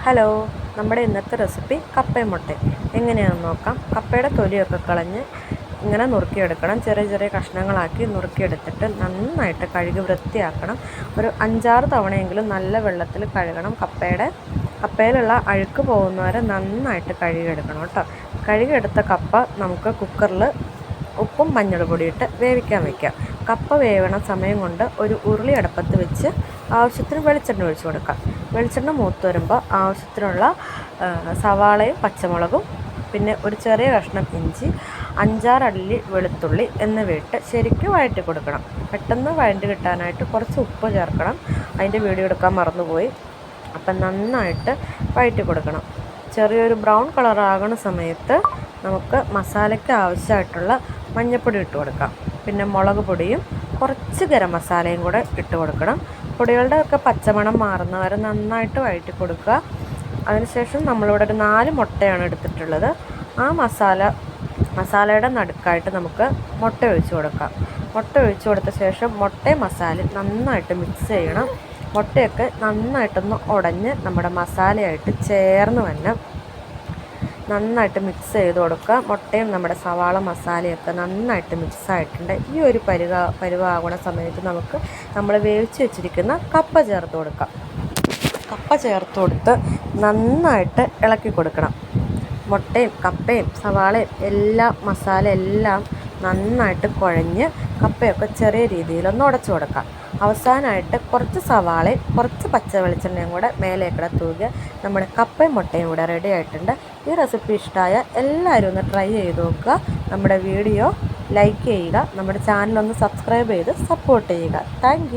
Hello, നമ്മുടെ ഇന്നത്തെ recipe കപ്പയും മുട്ടയും എങ്ങനെയാണെന്ന് നോക്കാം. കപ്പയുടെ തൊലിയൊക്കെ കളഞ്ഞ് ഇങ്ങനെ നുറുക്കിയെടുക്കണം. ചെറിയ ചെറിയ കഷ്ണങ്ങളാക്കി നുറുക്കിയെടുത്തിട്ട് നന്നായിട്ട് കഴുകി വൃത്തിയാക്കണം. ഒരു 5-6 തവണയെങ്കിലും നല്ല വെള്ളത്തിൽ കഴുകണം. കപ്പയിലുള്ള അഴുക്ക് പോകുന്നവരെ നന്നായിട്ട് കഴുകിയെടുക്കണം കേട്ടോ. കഴുകിയെടുത്ത കപ്പ നമുക്ക് കുക്കറിൽ ഉപ്പും മഞ്ഞൾപ്പൊടി ഇട്ട് വേവിക്കാൻ വയ്ക്കാം. കപ്പ വേവണ സമയം കൊണ്ട് ഒരു ഉരുളി അടുപ്പത്ത് വെച്ച് ആവശ്യത്തിന് വെളിച്ചെണ്ണ ഒഴിച്ച് കൊടുക്കാം. വെളിച്ചെണ്ണ മൂത്ത് വരുമ്പോൾ ആവശ്യത്തിനുള്ള സവാളയും പച്ചമുളകും, പിന്നെ ഒരു ചെറിയ കഷ്ണം ഇഞ്ചി, 5-6 അല്ലി വെളുത്തുള്ളി എന്നിവയിട്ട് ശരിക്കും വഴറ്റി കൊടുക്കണം. പെട്ടെന്ന് വഴറ്റി കിട്ടാനായിട്ട് കുറച്ച് ഉപ്പ് ചേർക്കണം. അതിൻ്റെ വീഡിയോ എടുക്കാൻ മറന്നുപോയി. അപ്പം നന്നായിട്ട് വഴറ്റി കൊടുക്കണം. ചെറിയൊരു ബ്രൗൺ കളർ ആകുന്ന സമയത്ത് നമുക്ക് മസാലയ്ക്ക് ആവശ്യമായിട്ടുള്ള മഞ്ഞൾപ്പൊടി ഇട്ട് കൊടുക്കാം. പിന്നെ മുളക് പൊടിയും കുറച്ച് ഗരം മസാലയും കൂടെ ഇട്ട് കൊടുക്കണം. പൊടികളുടെ ഒക്കെ പച്ചമണം മാറുന്നവരെ നന്നായിട്ട് വഴറ്റി കൊടുക്കുക. അതിനുശേഷം നമ്മളിവിടെ ഒരു 4 മുട്ടയാണ് എടുത്തിട്ടുള്ളത്. ആ മസാലയുടെ നടുക്കായിട്ട് നമുക്ക് മുട്ട ഒഴിച്ച് കൊടുക്കാം. മുട്ട ഒഴിച്ച് കൊടുത്ത ശേഷം മുട്ടയും മസാലയും നന്നായിട്ട് മിക്സ് ചെയ്യണം. മുട്ടയൊക്കെ നന്നായിട്ടൊന്ന് ഉടഞ്ഞ് നമ്മുടെ മസാലയായിട്ട് ചേർന്ന് തന്നെ നന്നായിട്ട് മിക്സ് ചെയ്ത് കൊടുക്കുക. മുട്ടയും നമ്മുടെ സവാള മസാലയൊക്കെ നന്നായിട്ട് മിക്സ് ആയിട്ടുണ്ട്. ഈ ഒരു പരുവാകുന്ന സമയത്ത് നമുക്ക് നമ്മൾ വേവിച്ച് വെച്ചിരിക്കുന്ന കപ്പ ചേർത്ത് കൊടുക്കാം. കപ്പ ചേർത്ത് കൊടുത്ത് നന്നായിട്ട് ഇളക്കി കൊടുക്കണം. മുട്ടയും കപ്പയും സവാളയും മസാല എല്ലാം നന്നായിട്ട് കുഴഞ്ഞ് കപ്പയൊക്കെ ചെറിയ രീതിയിലൊന്ന് ഉടച്ചു കൊടുക്കാം. അവസാനമായിട്ട് കുറച്ച് സവാളയും കുറച്ച് പച്ച വെളിച്ചെണ്ണയും കൂടെ മേലേക്കൂടെ തൂകിയ നമ്മുടെ കപ്പയും മുട്ടയും കൂടെ റെഡി ആയിട്ടുണ്ട്. ഈ റെസിപ്പി ഇഷ്ടമായ എല്ലാവരും ഒന്ന് ട്രൈ ചെയ്ത് നോക്കുക. നമ്മുടെ വീഡിയോ ലൈക്ക് ചെയ്യുക. നമ്മുടെ ചാനലൊന്ന് സബ്സ്ക്രൈബ് ചെയ്ത് സപ്പോർട്ട് ചെയ്യുക. താങ്ക്